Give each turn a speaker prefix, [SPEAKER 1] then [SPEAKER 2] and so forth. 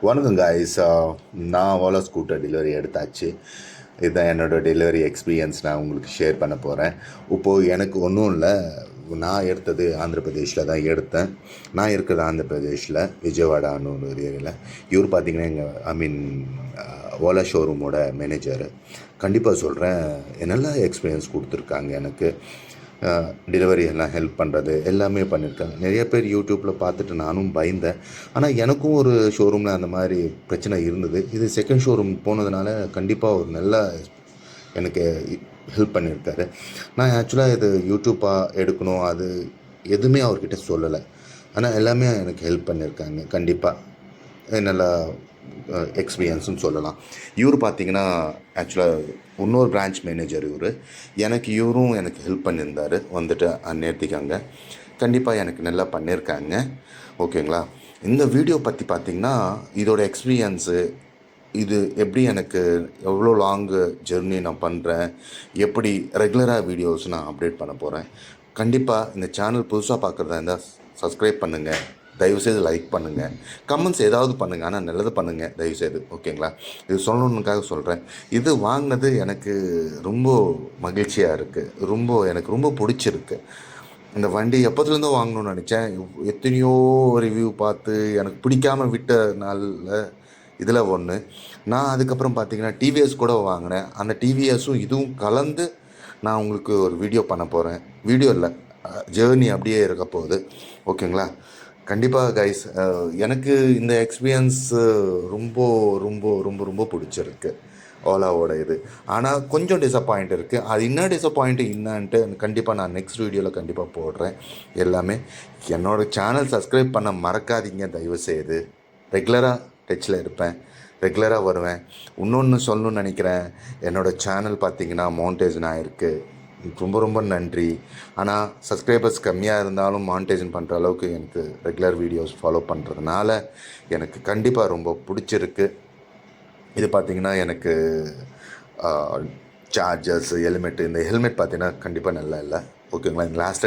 [SPEAKER 1] வணக்கம் காய்ஸ். நான் Ola scooter delivery எடுத்தாச்சு. இதுதான் என்னோடய டெலிவரி எக்ஸ்பீரியன்ஸ் நான் உங்களுக்கு ஷேர் பண்ண போகிறேன். இப்போது எனக்கு ஒன்றும் இல்லை, நான் எடுத்தது ஆந்திர பிரதேஷில் தான் எடுத்தேன். நான் இருக்கிறது ஆந்திர பிரதேஷில் விஜயவாடான்னு ஒரு ஏரியாவில். இவர் பார்த்திங்கன்னா எங்கள் ஓலா ஷோரூமோட மேனேஜரு. கண்டிப்பாக சொல்கிறேன், நல்ல எக்ஸ்பீரியன்ஸ் கொடுத்துருக்காங்க எனக்கு. டெலிவரி எல்லாம் ஹெல்ப் பண்ணுறது எல்லாமே பண்ணியிருக்காங்க. நிறைய பேர் யூடியூப்பில் பார்த்துட்டு நானும் பயந்தேன். ஆனால் எனக்கும் ஒரு ஷோரூமில் அந்த மாதிரி பிரச்சனை இருந்தது. இது செகண்ட் ஷோரூம் போனதுனால கண்டிப்பாக ஒரு நல்ல எனக்கு ஹெல்ப் பண்ணியிருக்காரு. நான் ஆக்சுவலாக இது யூடியூப்பாக எடுக்கணும் அது எதுவுமே அவர்கிட்ட சொல்லலை. ஆனால் எல்லாமே எனக்கு ஹெல்ப் பண்ணியிருக்காங்க. கண்டிப்பாக நல்லா எக்ஸ்பீரியன்ஸுன்னு சொல்லலாம். இவர் பார்த்திங்கன்னா ஆக்சுவலாக இன்னொரு பிரான்ச் மேனேஜர் இவர். இவரும் எனக்கு ஹெல்ப் பண்ணியிருந்தார். வந்துட்டு நேர்த்திக்காங்க. கண்டிப்பாக எனக்கு நல்லா பண்ணியிருக்காங்க. ஓகேங்களா. இந்த வீடியோ பற்றி பார்த்திங்கன்னா இதோட எக்ஸ்பீரியன்ஸு, இது எப்படி எனக்கு எவ்வளோ லாங்கு ஜெர்னி நான் பண்ணுறேன், எப்படி ரெகுலராக வீடியோஸ் நான் அப்டேட் பண்ண போகிறேன். கண்டிப்பாக இந்த சேனல் புதுசாக பார்க்குறதா இருந்தால் சப்ஸ்கிரைப் பண்ணுங்கள். தயவுசெய்து லைக் பண்ணுங்கள், கமெண்ட்ஸ் ஏதாவது பண்ணுங்கள், ஆனால் நல்லது பண்ணுங்கள் தயவுசெய்து. ஓகேங்களா. இது சொல்லணுன்னுக்காக சொல்கிறேன். இது வாங்கினது எனக்கு ரொம்ப மகிழ்ச்சியாக இருக்குது. எனக்கு ரொம்ப பிடிச்சிருக்கு. இந்த வண்டி எப்போதுலேருந்தோ வாங்கணும்னு நினச்சேன். எத்தனையோ ரிவ்யூ பார்த்து எனக்கு பிடிக்காமல் விட்ட நாளில் இதில் ஒன்று. நான் அதுக்கப்புறம் பார்த்திங்கன்னா டிவிஎஸ் கூட வாங்கினேன். அந்த டிவிஎஸும் இதுவும் கலந்து நான் உங்களுக்கு ஒரு வீடியோ பண்ண போகிறேன். வீடியோ இல்லை, ஜேர்னி அப்படியே இருக்க போகுது. ஓகேங்களா. கண்டிப்பாக கைஸ், எனக்கு இந்த எக்ஸ்பீரியன்ஸ் ரொம்ப ரொம்ப ரொம்ப ரொம்ப பிடிச்சிருக்கு ஓலாவோட இது. ஆனால் கொஞ்சம் டிசப்பாயிண்ட் இருக்குது. அது என்ன டிசப்பாயிண்ட்டு என்னான்ட்டு கண்டிப்பாக நான் நெக்ஸ்ட் வீடியோவில் கண்டிப்பாக போடுறேன். எல்லாமே என்னோடய சேனல் சப்ஸ்கிரைப் பண்ண மறக்காதீங்க தயவுசெய்து. ரெகுலராக டச்சில் இருப்பேன், ரெகுலராக வருவேன். இன்னொன்று சொல்லணும்னு நினைக்கிறேன், என்னோடய சேனல் பார்த்திங்கன்னா மவுண்டேஜன் ஆகிருக்கு. ரொம்ப ரொம்ப நன்றி. ஆனால் சப்ஸ்கிரைபர்ஸ் கம்மியாக இருந்தாலும் மானிட்டைசேஷன் பண்ணுற அளவுக்கு எனக்கு ரெகுலர் வீடியோஸ் ஃபாலோ பண்ணுறதுனால எனக்கு கண்டிப்பாக ரொம்ப பிடிச்சிருக்கு. இது பார்த்திங்கன்னா எனக்கு சார்ஜர்ஸ், ஹெல்மெட்டு, இந்த ஹெல்மெட் பார்த்திங்கன்னா கண்டிப்பாக நல்லா இல்லை. ஓகேங்களா. இந்த லாஸ்ட்